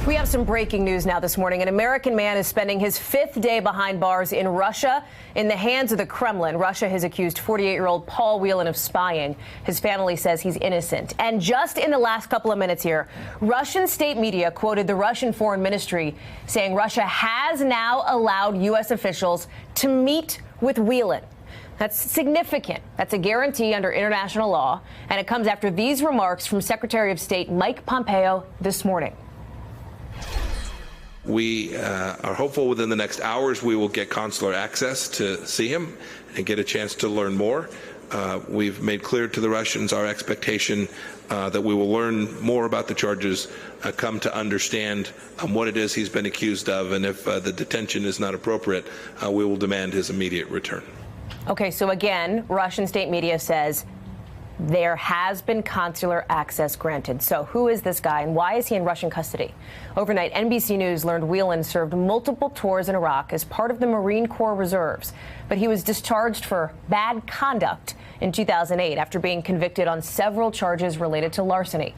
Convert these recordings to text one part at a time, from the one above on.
We have some breaking news now this morning. An American man is spending his fifth day behind bars in Russia in the hands of the Kremlin. Russia has accused 48-year-old Paul Whelan of spying. His family says he's innocent. And just in the last couple of minutes here, Russian state media quoted the Russian Foreign Ministry saying Russia has now allowed U.S. officials to meet with Whelan. That's significant. That's a guarantee under international law. And it comes after these remarks from Secretary of State Mike Pompeo this morning. We are hopeful within the next hours we will get consular access to see him and get a chance to learn more. We've made clear to the Russians our expectation that we will learn more about the charges, come to understand what it is he's been accused of, and if the detention is not appropriate, we will demand his immediate return. Okay, so again, Russian state media says there has been consular access granted. So who is this guy and why is he in Russian custody? Overnight, NBC News learned Whelan served multiple tours in Iraq as part of the Marine Corps Reserves, but he was discharged for bad conduct in 2008 after being convicted on several charges related to larceny.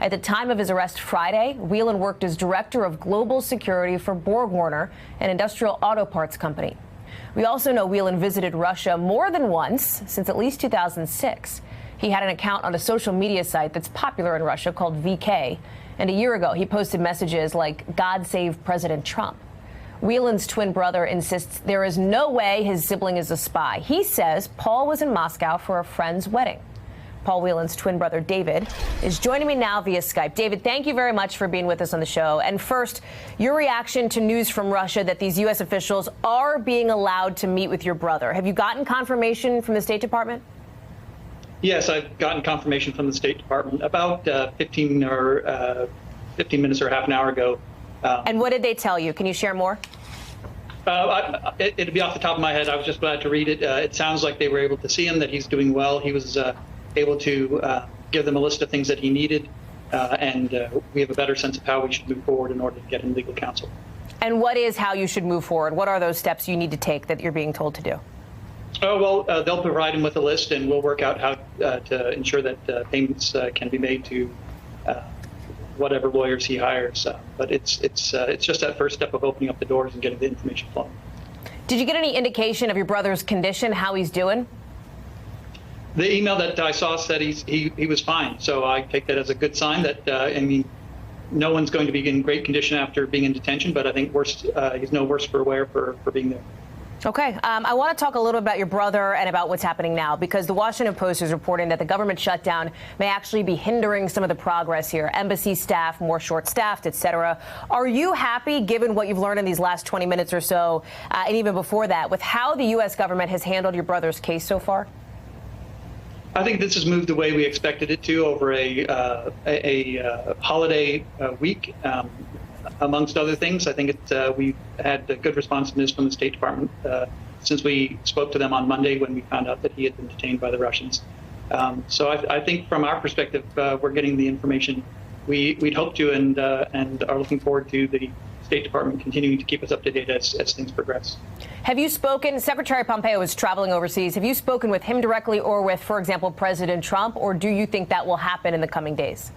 At the time of his arrest Friday, Whelan worked as director of global security for BorgWarner, an industrial auto parts company. We also know Whelan visited Russia more than once since at least 2006. He had an account on a social media site that's popular in Russia called VK. And a year ago, he posted messages like, "God save President Trump." Whelan's twin brother insists there is no way his sibling is a spy. He says Paul was in Moscow for a friend's wedding. Paul Whelan's twin brother, David, is joining me now via Skype. David, thank you very much for being with us on the show. And first, your reaction to news from Russia that these U.S. officials are being allowed to meet with your brother. Have you gotten confirmation from the State Department? Yes, I've gotten confirmation from the State Department about 15 minutes or half an hour ago. And what did they tell you? Can you share more? It'd be off the top of my head. I was just glad to read it. It sounds like they were able to see him, that he's doing well. He was able to give them a list of things that he needed, and we have a better sense of how we should move forward in order to get him legal counsel. And what is how you should move forward? What are those steps you need to take that you're being told to do? Oh, well, they'll provide him with a list, and we'll work out how to ensure that payments can be made to whatever lawyers he hires. But it's just that first step of opening up the doors and getting the information flowing. Did you get any indication of your brother's condition, how he's doing? The email that I saw said he was fine, so I take that as a good sign. That I mean, no one's going to be in great condition after being in detention, but I think he's no worse for wear for being there. Okay. I want to talk a little about your brother and about what's happening now, because the Washington Post is reporting that the government shutdown may actually be hindering some of the progress here. Embassy staff more short-staffed, et cetera. Are you happy, given what you've learned in these last 20 minutes or so, and even before that, with how the U.S. government has handled your brother's case so far? I think this has moved the way we expected it to over a holiday week. Amongst other things, I think we've had a good responsiveness from the State Department since we spoke to them on Monday when we found out that he had been detained by the Russians. So I think from our perspective, we're getting the information we'd hoped to, and are looking forward to the State Department continuing to keep us up to date as things progress. Have you spoken? Secretary Pompeo is traveling overseas. Have you spoken with him directly or with, for example, President Trump, or do you think that will happen in the coming days?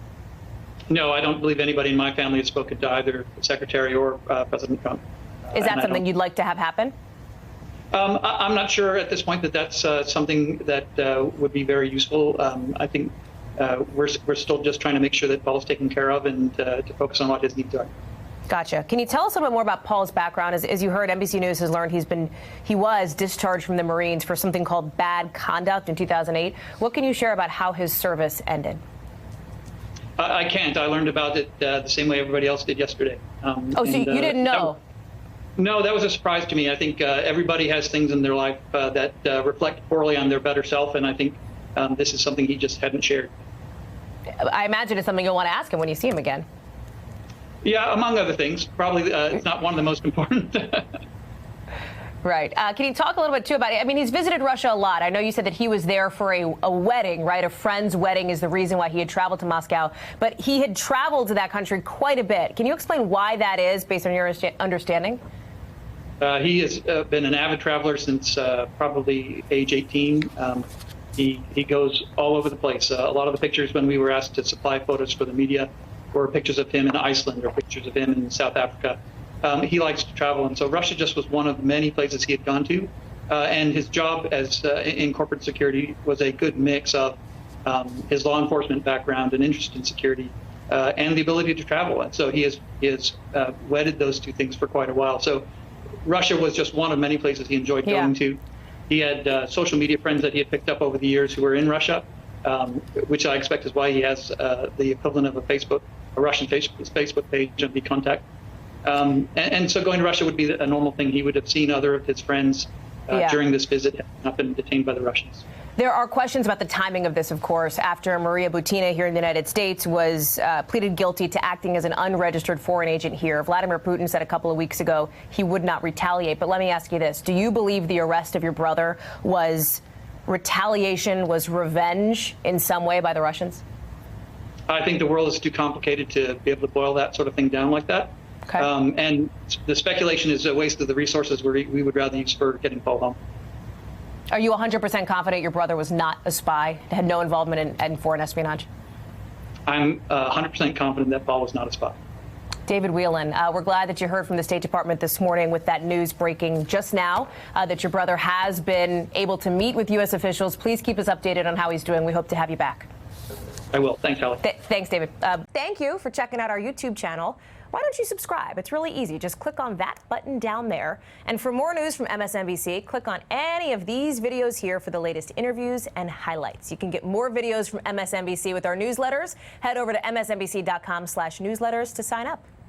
No, I don't believe anybody in my family has spoken to either the Secretary or President Trump. Is that something you'd like to have happen? I'm not sure at this point that that's something that would be very useful. I think we're still just trying to make sure that Paul's taken care of and to focus on what his needs are. Gotcha. Can you tell us a little bit more about Paul's background? As you heard, NBC News has learned he was discharged from the Marines for something called bad conduct in 2008. What can you share about how his service ended? I can't. I learned about it the same way everybody else did yesterday. So you didn't know? No, that was a surprise to me. I think everybody has things in their life that reflect poorly on their better self, and I think this is something he just hadn't shared. I imagine it's something you'll want to ask him when you see him again. Yeah, among other things. Probably it's not one of the most important. Right. Can you talk a little bit, too, about it? I mean, he's visited Russia a lot. I know you said that he was there for a wedding, right? A friend's wedding is the reason why he had traveled to Moscow. But he had traveled to that country quite a bit. Can you explain why that is, based on your understanding? He has been an avid traveler since probably age 18. He goes all over the place. A lot of the pictures when we were asked to supply photos for the media, or pictures of him in Iceland or pictures of him in South Africa. He likes to travel, and so Russia just was one of many places he had gone to. And his job as in corporate security was a good mix of his law enforcement background and interest in security and the ability to travel. And so he has wedded those two things for quite a while. So Russia was just one of many places he enjoyed going to. He had social media friends that he had picked up over the years who were in Russia, which I expect is why he has the equivalent of a Russian Facebook page and VKontakte. And so going to Russia would be a normal thing. He would have seen other of his friends during this visit, had not been detained by the Russians. There are questions about the timing of this, of course, after Maria Butina here in the United States was pleaded guilty to acting as an unregistered foreign agent here. Vladimir Putin said a couple of weeks ago he would not retaliate. But let me ask you this. Do you believe the arrest of your brother was retaliation, was revenge in some way by the Russians? I think the world is too complicated to be able to boil that sort of thing down like that. Okay. And the speculation is a waste of the resources we would rather use for getting Paul home. Are you 100% confident your brother was not a spy, had no involvement in foreign espionage? I'm 100% confident that Paul was not a spy. David Whelan, we're glad that you heard from the State Department this morning with that news breaking just now, that your brother has been able to meet with U.S. officials. Please keep us updated on how he's doing. We hope to have you back. I will. Thanks, Hallie. Thanks, David. Thank you for checking out our YouTube channel. Why don't you subscribe? It's really easy. Just click on that button down there. And for more news from MSNBC, click on any of these videos here for the latest interviews and highlights. You can get more videos from MSNBC with our newsletters. Head over to msnbc.com/newsletters to sign up.